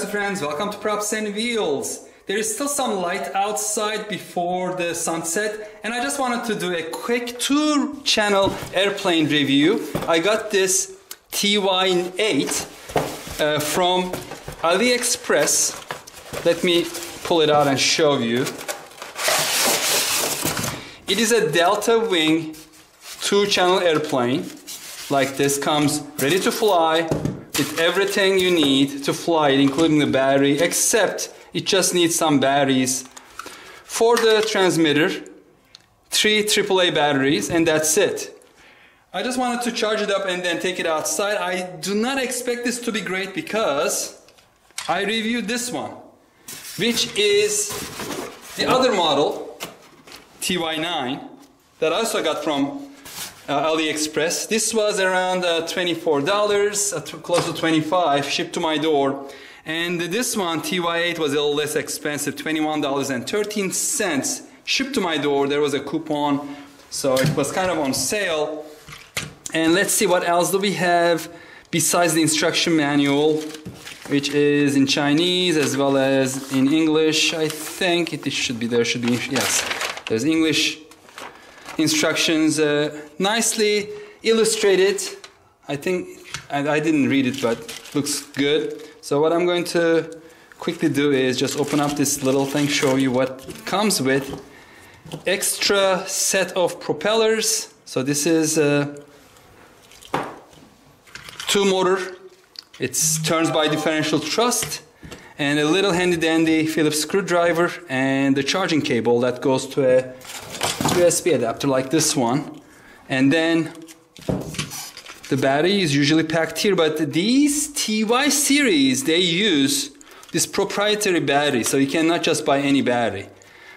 Namaste friends, welcome to Props and Wheels. There is still some light outside before the sunset and I just wanted to do a quick 2-channel airplane review. I got this TY8 from AliExpress. Let me pull it out and show you. It is a delta wing 2-channel airplane. Like this, comes ready to fly with everything you need to fly it, including the battery, except it just needs some batteries for the transmitter, 3 AAA batteries, and that's it. I just wanted to charge it up and then take it outside. I do not expect this to be great because I reviewed this one, which is the other model, TY9, that I also got from AliExpress. This was around $24, close to $25, shipped to my door. And this one, TY8, was a little less expensive, $21.13, shipped to my door. There was a coupon, so it was kind of on sale. And let's see, what else do we have besides the instruction manual, which is in Chinese as well as in English. I think it should be there, yes. There's English instructions, nicely illustrated. I think I didn't read it, but looks good. So what I'm going to quickly do is just open up this little thing, show you what it comes with. Extra set of propellers. So this is a 2-motor. It turns by differential thrust, and a little handy dandy Phillips screwdriver, and the charging cable that goes to a USB adapter like this one. And then the battery is usually packed here, but these TY series, they use this proprietary battery, so you cannot just buy any battery.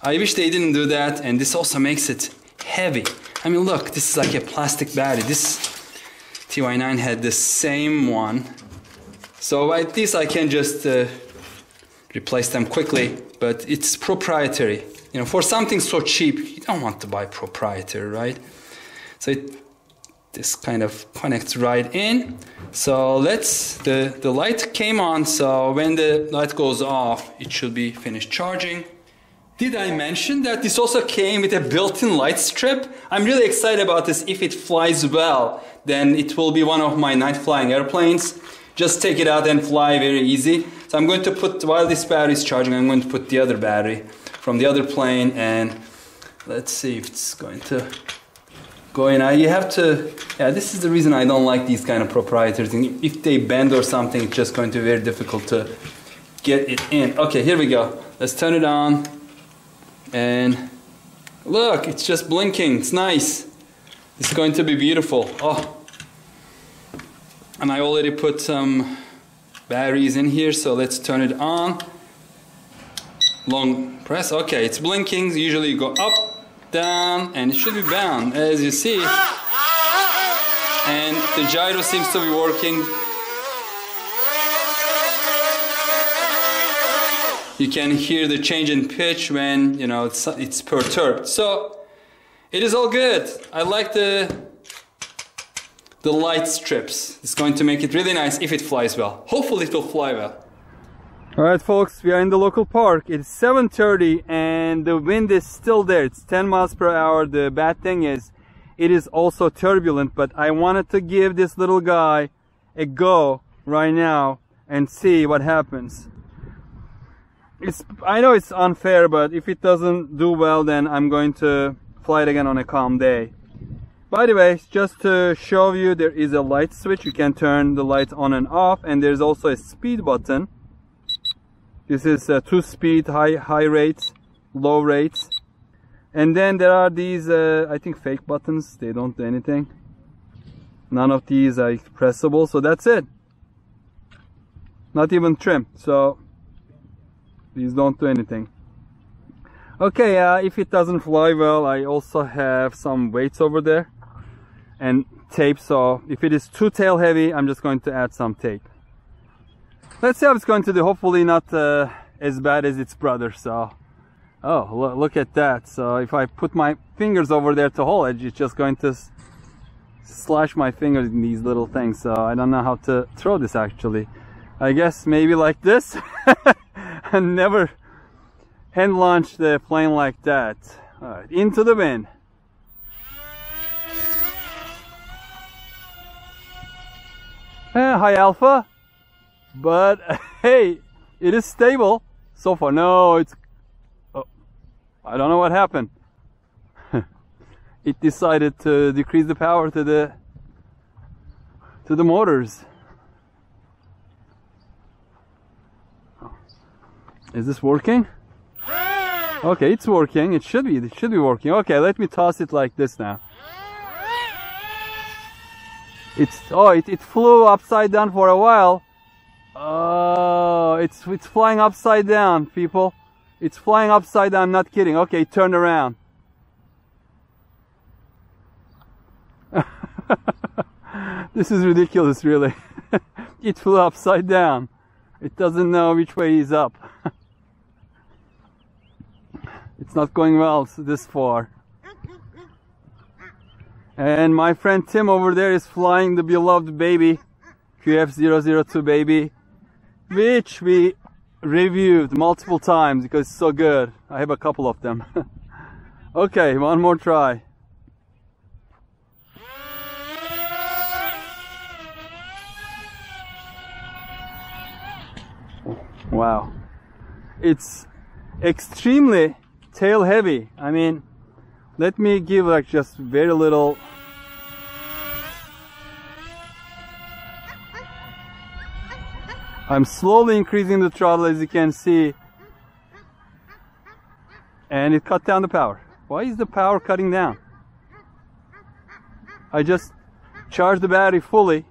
I wish they didn't do that, and this also makes it heavy. I mean, look, this is like a plastic battery. This TY9 had the same one, so at least I can just replace them quickly, but it's proprietary. You know, for something so cheap, you don't want to buy proprietary, right? So this kind of connects right in. So the light came on, so when the light goes off, it should be finished charging. Did I mention that this also came with a built-in light strip? I'm really excited about this. If it flies well, then it will be one of my night flying airplanes. Just take it out and fly very easy. So I'm going to put, while this battery is charging, I'm going to put the other battery from the other plane, and let's see if it's going to go in. You have to, yeah, this is the reason I don't like these kind of proprietary things. If they bend or something, it's just going to be very difficult to get it in. Okay, here we go. Let's turn it on, and look, it's just blinking. It's nice. It's going to be beautiful. Oh, and I already put some batteries in here, so let's turn it on. Long press. Okay, it's blinking. Usually you go up, down, and it should be bound, as you see. And the gyro seems to be working. You can hear the change in pitch when, you know, it's perturbed. So it is all good. I like the light strips. It's going to make it really nice if it flies well. Hopefully it will fly well. Alright folks, we are in the local park. It's 7:30 and the wind is still there. It's 10 miles per hour. The bad thing is it is also turbulent, but I wanted to give this little guy a go right now and see what happens. I know it's unfair, but if it doesn't do well, then I'm going to fly it again on a calm day. By the way, just to show you, there is a light switch. You can turn the lights on and off, and there's also a speed button. This is 2-speed, high rates, low rates. And then there are these, I think, fake buttons. They don't do anything. None of these are pressable, so that's it. Not even trim, so these don't do anything. Okay, if it doesn't fly well, I also have some weights over there and tape, so if it is too tail heavy, I'm just going to add some tape. Let's see how it's going to do. Hopefully not as bad as its brother. So, oh, look at that. So if I put my fingers over there to hold it, it's just going to slash my fingers in these little things. So I don't know how to throw this actually. I guess maybe like this. And never hand launch the plane like that. All right, into the wind. High alpha, but hey, it is stable so far. No, it's, oh, I don't know what happened. It decided to decrease the power to the motors. Is this working? Okay, it's working. It should be working. Okay, let me toss it like this now. It flew upside down for a while. Oh, it's flying upside down, people. It's flying upside down, I'm not kidding. Okay, turn around. This is ridiculous, really. It flew upside down. It doesn't know which way is up. It's not going well this far. And my friend Tim over there is flying the beloved baby, QF002 baby, which we reviewed multiple times because it's so good. I have a couple of them. Okay, one more try. Wow. It's extremely tail heavy. I mean, let me give like just very little. I'm slowly increasing the throttle, as you can see, and it cut down the power. Why is the power cutting down? I just charged the battery fully.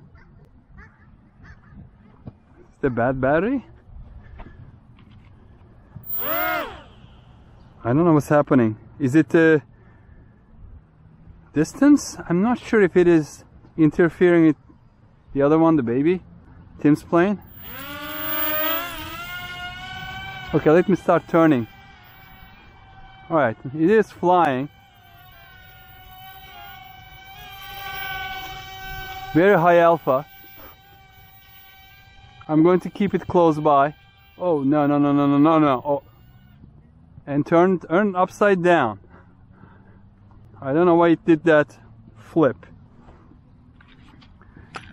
Is the bad battery? I don't know what's happening. Is it distance? I'm not sure if it is interfering with the other one, the baby, Tim's plane. Okay, let me start turning. Alright, it is flying. Very high alpha. I'm going to keep it close by. Oh, no. Oh. And turn upside down. I don't know why it did that flip.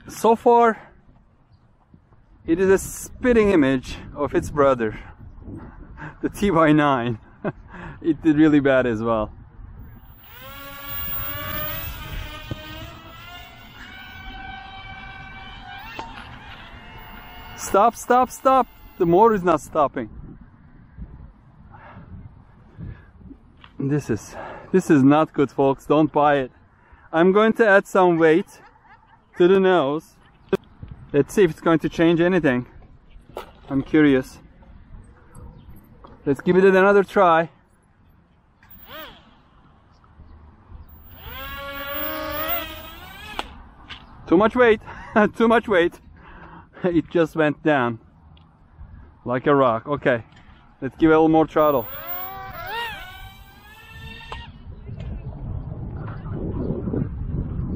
So far, it is a spitting image of its brother, the TY8. It did really bad as well. Stop, stop, stop. The motor is not stopping. This is not good, folks. Don't buy it. I'm going to add some weight to the nose. Let's see if it's going to change anything. I'm curious. Let's give it another try. Too much weight. Too much weight. It just went down like a rock. Okay, let's give it a little more throttle.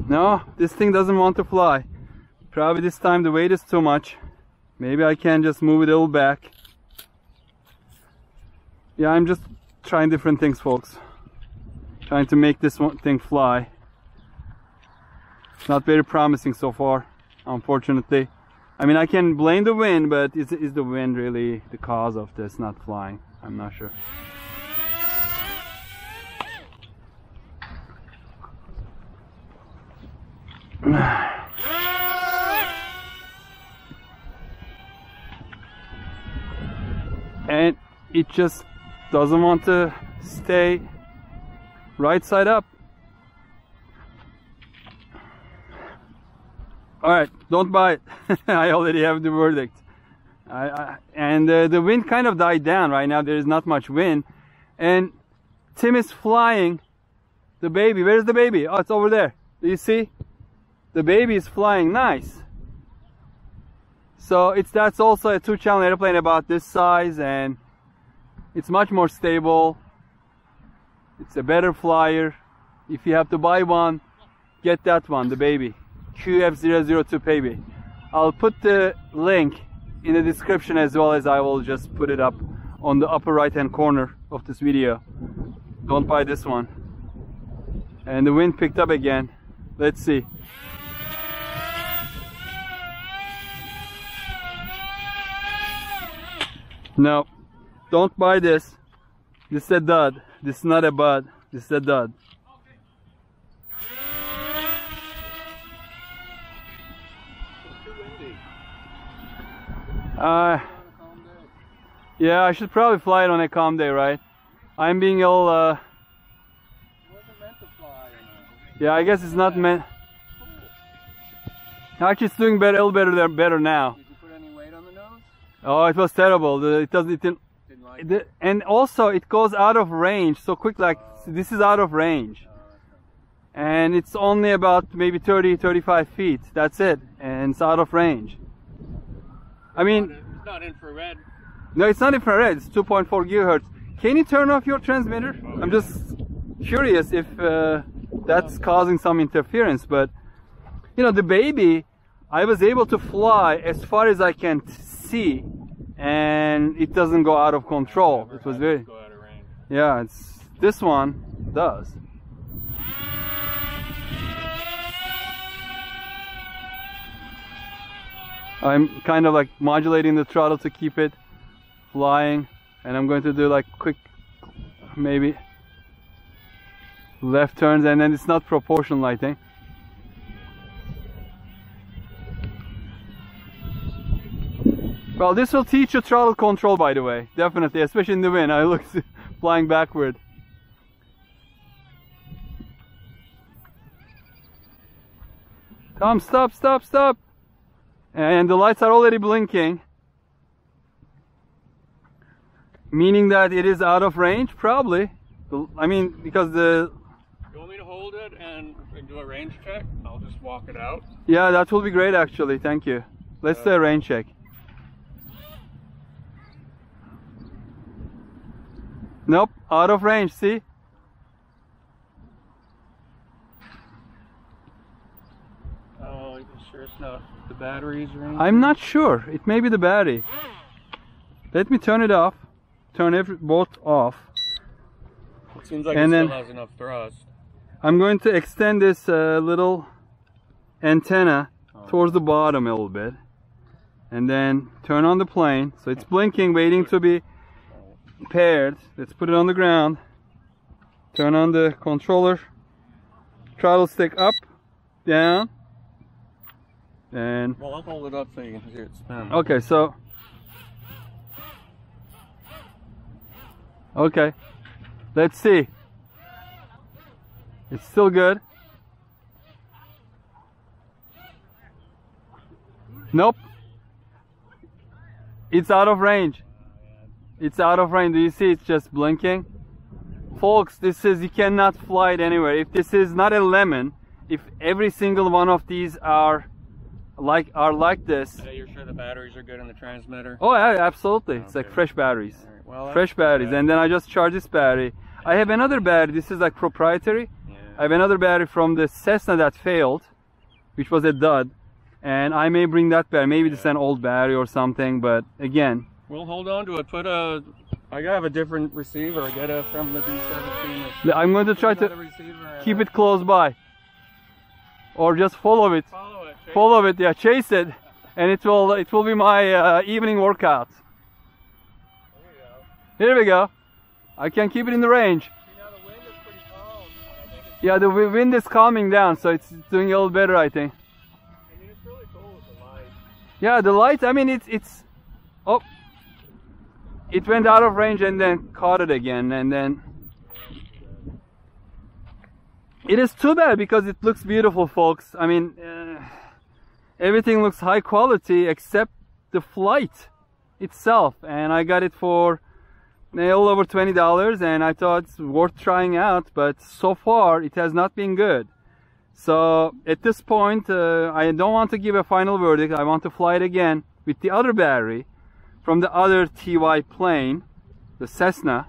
No, this thing doesn't want to fly. Probably this time the weight is too much. Maybe I can just move it a little back. Yeah, I'm just trying different things, folks. Trying to make this one thing fly. It's not very promising so far, unfortunately. I mean, I can blame the wind, but is the wind really the cause of this not flying? I'm not sure. And it just doesn't want to stay right side up. Alright, don't buy it. I already have the verdict. And the wind kind of died down right now. There is not much wind. And Tim is flying the baby. Where's the baby? Oh, it's over there. Do you see? The baby is flying nice. So that's also a 2-channel airplane about this size, and it's much more stable. It's a better flyer. If you have to buy one, get that one, the baby. QF002 baby. I'll put the link in the description, as well as I will just put it up on the upper right hand corner of this video. Don't buy this one. And the wind picked up again. Let's see. No, don't buy this. This is a dud. This is not a bud. This is a dud. Yeah, I should probably fly it on a calm day, right? I'm being ill. It wasn't meant to fly. Yeah, I guess it's not meant. Actually, it's doing better, a little better now. Did you put any weight on the nose? Oh, it was terrible. It didn't like it. And also, it goes out of range so quick. Like this is out of range, and it's only about maybe 30-35 feet. That's it, and it's out of range. I mean, it's not infrared. No, it's not infrared. It's 2.4 gigahertz. Can you turn off your transmitter? I'm just curious if that's causing some interference. But you know, the baby, I was able to fly as far as I can see, and it doesn't go out of control. It was very, yeah. It's this one does. I'm kind of like modulating the throttle to keep it flying, and I'm going to do like quick, maybe left turns, and then it's not proportional, I think. Well, this will teach you throttle control, by the way, definitely, especially in the wind. I look flying backward. Tom, stop, stop, stop! And the lights are already blinking, meaning that it is out of range, probably. I mean, because the... You want me to hold it and do a range check? I'll just walk it out. Yeah, that will be great, actually. Thank you. Let's do a range check. Nope, out of range, see? Oh, you sure it's not the batteries or anything? I'm not sure. It may be the battery. Let me turn it off. Turn both off. It seems like and it then still has enough thrust. I'm going to extend this little antenna towards the bottom a little bit, and then turn on the plane. So it's blinking, waiting to be paired. Let's put it on the ground. Turn on the controller. Throttle stick up, down, and... Well, I'll hold it up so you can see it spin. Okay, so... Okay, let's see. It's still good. Nope. It's out of range. It's out of range. Do you see it's just blinking? Folks, this is, you cannot fly it anywhere. If this is not a lemon, if every single one of these are like this. You're sure the batteries are good in the transmitter? Oh yeah, absolutely. Okay. It's like fresh batteries. Right. Well, fresh batteries. And then I just charge this battery. I have another battery. This is like proprietary. Yeah. I have another battery from the Cessna that failed, which was a dud. And I may bring that battery. Maybe this is an old battery or something, but again. We'll hold on to it. I have a different receiver. I get it from the B-17. I'm going to try to keep it close by. Or just follow it. Follow it, yeah, chase it. And it will be my evening workout. Here we go. I can keep it in the range. See, now the wind is pretty calm. Yeah, the wind is calming down, so it's doing a little better, I think. I mean, it's really cool with the light. Yeah, the light, I mean, it's... Oh. It went out of range and then caught it again, and then... It is too bad because it looks beautiful, folks. I mean, everything looks high quality except the flight itself. And I got it for a little over $20, and I thought it's worth trying out, but so far it has not been good. So at this point, I don't want to give a final verdict. I want to fly it again with the other battery from the other TY plane, the Cessna.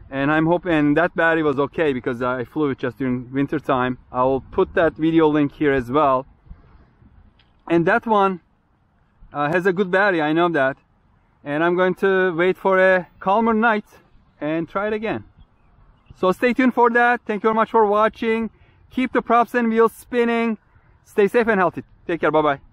And I'm hoping that battery was okay because I flew it just during winter time. I'll put that video link here as well. And that one, Has a good battery, I know that. And I'm going to wait for a calmer night and try it again. So stay tuned for that. Thank you very much for watching. Keep the props and wheels spinning. Stay safe and healthy. Take care. Bye-bye.